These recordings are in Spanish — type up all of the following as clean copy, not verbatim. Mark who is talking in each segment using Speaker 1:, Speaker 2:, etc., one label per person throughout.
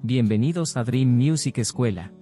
Speaker 1: Bienvenidos a Dream Music Escuela.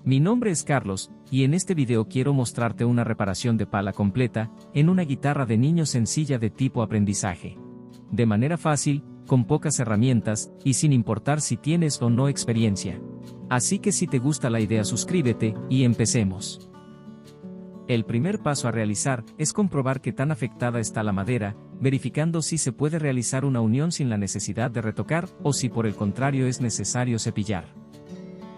Speaker 1: Mi nombre es Carlos, y en este video quiero mostrarte una reparación de pala completa, en una guitarra de niño sencilla de tipo aprendizaje. De manera fácil, con pocas herramientas, y sin importar si tienes o no experiencia. Así que si te gusta la idea suscríbete, y empecemos. El primer paso a realizar es comprobar qué tan afectada está la madera, verificando si se puede realizar una unión sin la necesidad de retocar o si por el contrario es necesario cepillar.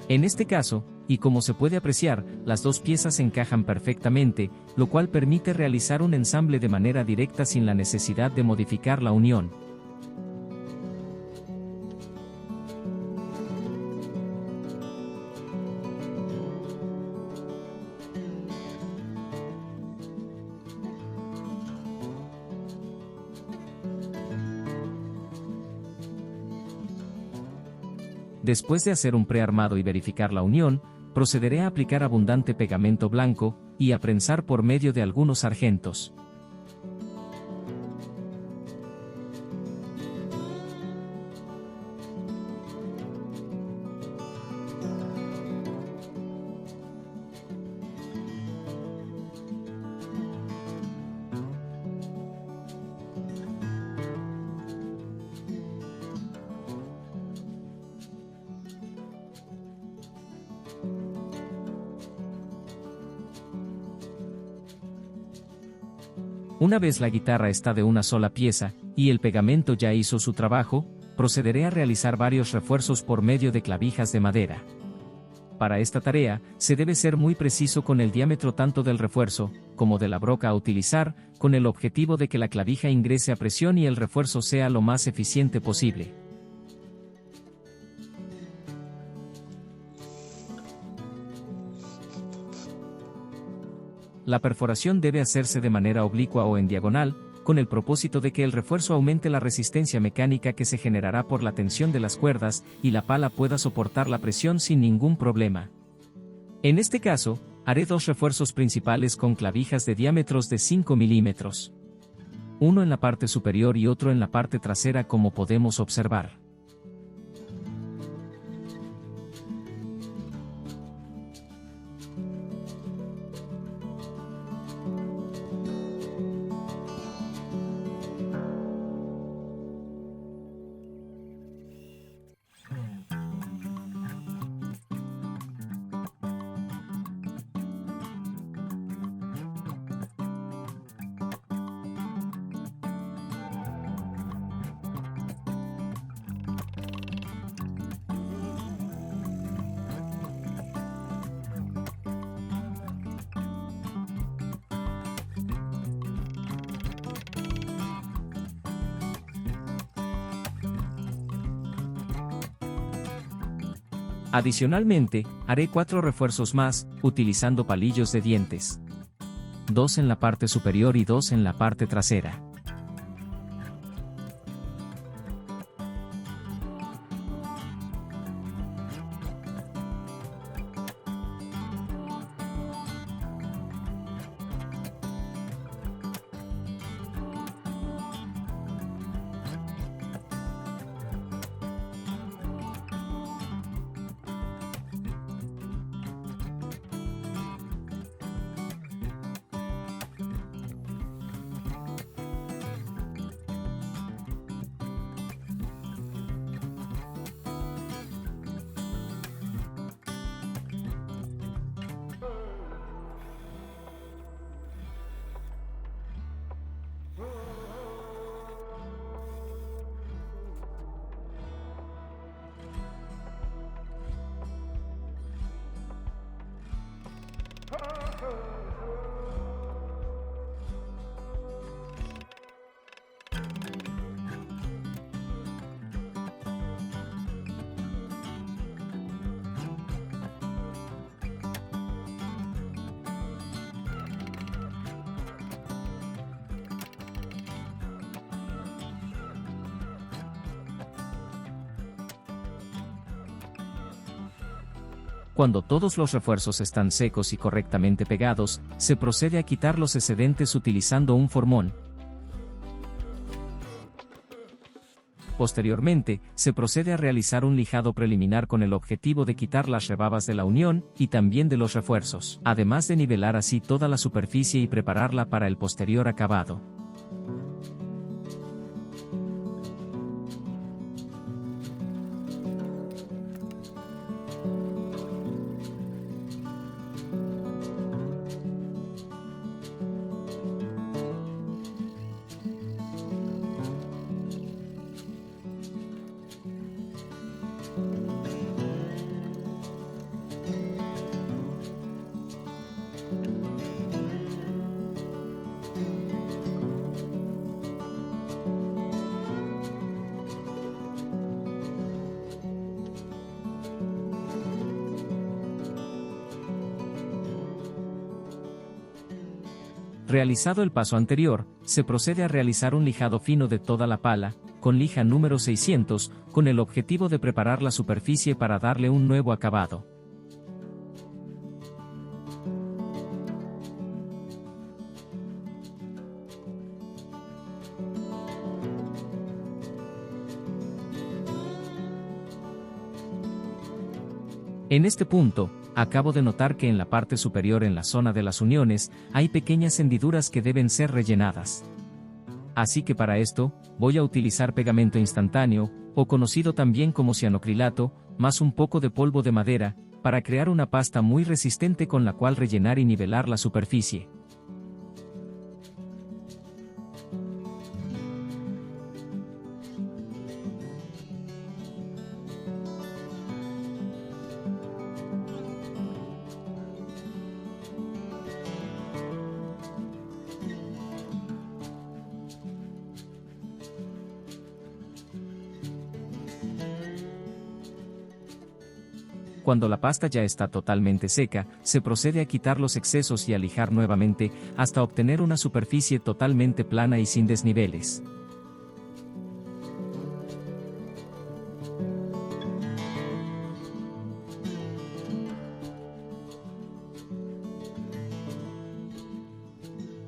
Speaker 1: En este caso, y como se puede apreciar, las dos piezas encajan perfectamente, lo cual permite realizar un ensamble de manera directa sin la necesidad de modificar la unión. Después de hacer un prearmado y verificar la unión, procederé a aplicar abundante pegamento blanco, y a prensar por medio de algunos sargentos. Una vez la guitarra está de una sola pieza, y el pegamento ya hizo su trabajo, procederé a realizar varios refuerzos por medio de clavijas de madera. Para esta tarea, se debe ser muy preciso con el diámetro tanto del refuerzo, como de la broca a utilizar, con el objetivo de que la clavija ingrese a presión y el refuerzo sea lo más eficiente posible. La perforación debe hacerse de manera oblicua o en diagonal, con el propósito de que el refuerzo aumente la resistencia mecánica que se generará por la tensión de las cuerdas, y la pala pueda soportar la presión sin ningún problema. En este caso, haré dos refuerzos principales con clavijas de diámetros de 5 milímetros. Uno en la parte superior y otro en la parte trasera, como podemos observar. Adicionalmente, haré 4 refuerzos más, utilizando palillos de dientes. 2 en la parte superior y 2 en la parte trasera. Cuando todos los refuerzos están secos y correctamente pegados, se procede a quitar los excedentes utilizando un formón. Posteriormente, se procede a realizar un lijado preliminar con el objetivo de quitar las rebabas de la unión y también de los refuerzos, además de nivelar así toda la superficie y prepararla para el posterior acabado. Realizado el paso anterior, se procede a realizar un lijado fino de toda la pala, con lija número 600, con el objetivo de preparar la superficie para darle un nuevo acabado. En este punto, acabo de notar que en la parte superior en la zona de las uniones, hay pequeñas hendiduras que deben ser rellenadas. Así que para esto, voy a utilizar pegamento instantáneo, o conocido también como cianocrilato, más un poco de polvo de madera, para crear una pasta muy resistente con la cual rellenar y nivelar la superficie. Cuando la pasta ya está totalmente seca, se procede a quitar los excesos y a lijar nuevamente, hasta obtener una superficie totalmente plana y sin desniveles.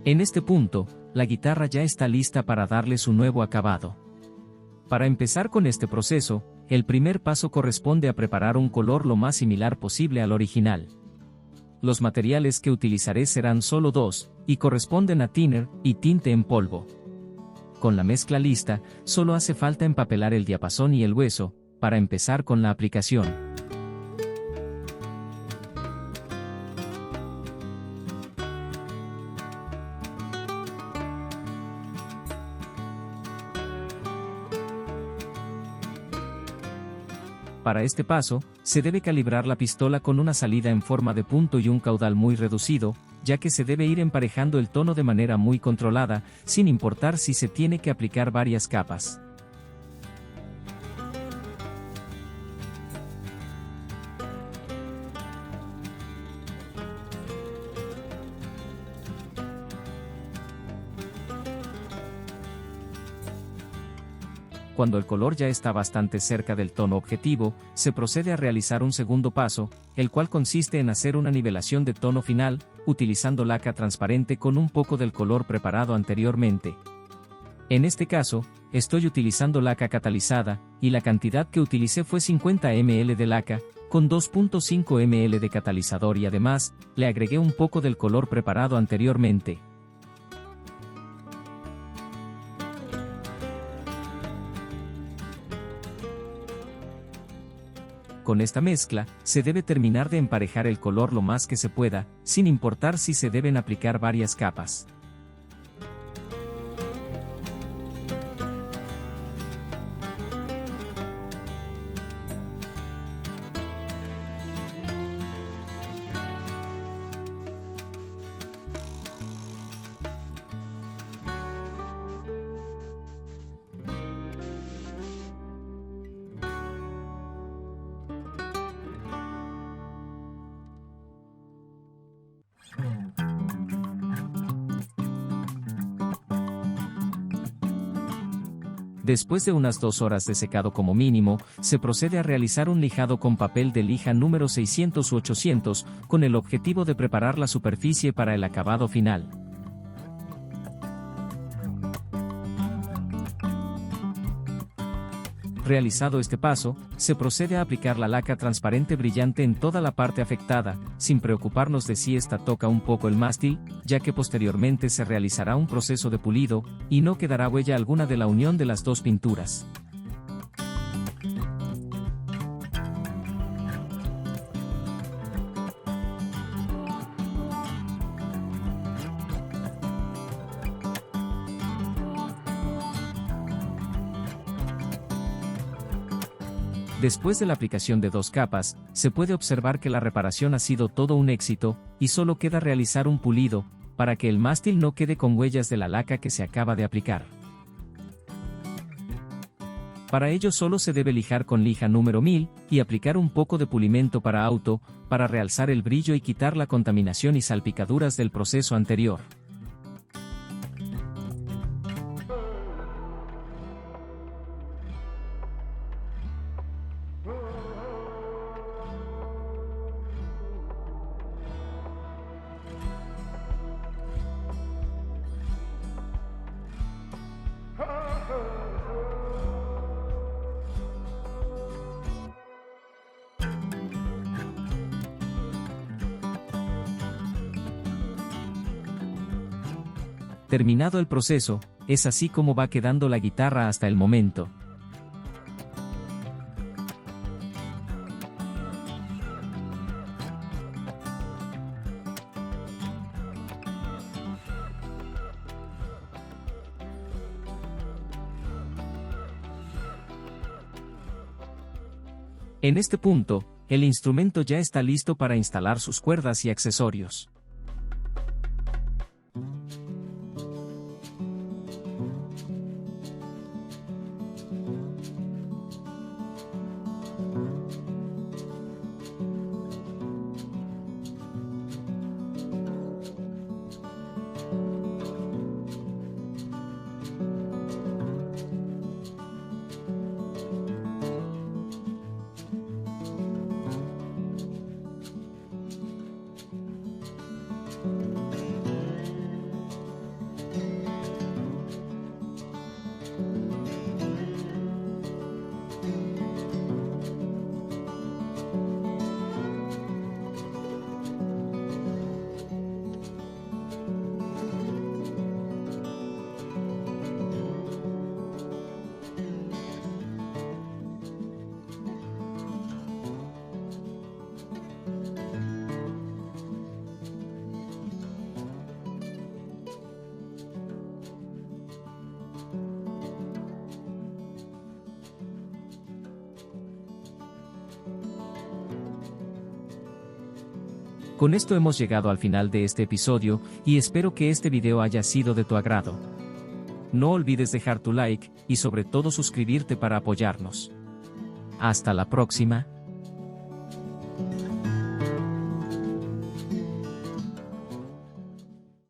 Speaker 1: En este punto, la guitarra ya está lista para darle su nuevo acabado. Para empezar con este proceso, el primer paso corresponde a preparar un color lo más similar posible al original. Los materiales que utilizaré serán solo dos, y corresponden a thinner y tinte en polvo. Con la mezcla lista, solo hace falta empapelar el diapasón y el hueso, para empezar con la aplicación. Para este paso, se debe calibrar la pistola con una salida en forma de punto y un caudal muy reducido, ya que se debe ir emparejando el tono de manera muy controlada, sin importar si se tiene que aplicar varias capas. Cuando el color ya está bastante cerca del tono objetivo, se procede a realizar un segundo paso, el cual consiste en hacer una nivelación de tono final, utilizando laca transparente con un poco del color preparado anteriormente. En este caso, estoy utilizando laca catalizada, y la cantidad que utilicé fue 50 ml de laca, con 2.5 ml de catalizador y además, le agregué un poco del color preparado anteriormente. Con esta mezcla, se debe terminar de emparejar el color lo más que se pueda, sin importar si se deben aplicar varias capas. Después de unas 2 horas de secado como mínimo, se procede a realizar un lijado con papel de lija número 600 u 800, con el objetivo de preparar la superficie para el acabado final. Realizado este paso, se procede a aplicar la laca transparente brillante en toda la parte afectada, sin preocuparnos de si esta toca un poco el mástil, ya que posteriormente se realizará un proceso de pulido, y no quedará huella alguna de la unión de las dos pinturas. Después de la aplicación de 2 capas, se puede observar que la reparación ha sido todo un éxito, y solo queda realizar un pulido, para que el mástil no quede con huellas de la laca que se acaba de aplicar. Para ello solo se debe lijar con lija número 1000, y aplicar un poco de pulimento para auto, para realzar el brillo y quitar la contaminación y salpicaduras del proceso anterior. Terminado el proceso, es así como va quedando la guitarra hasta el momento. En este punto, el instrumento ya está listo para instalar sus cuerdas y accesorios. Con esto hemos llegado al final de este episodio, y espero que este video haya sido de tu agrado. No olvides dejar tu like, y sobre todo suscribirte para apoyarnos. Hasta la próxima.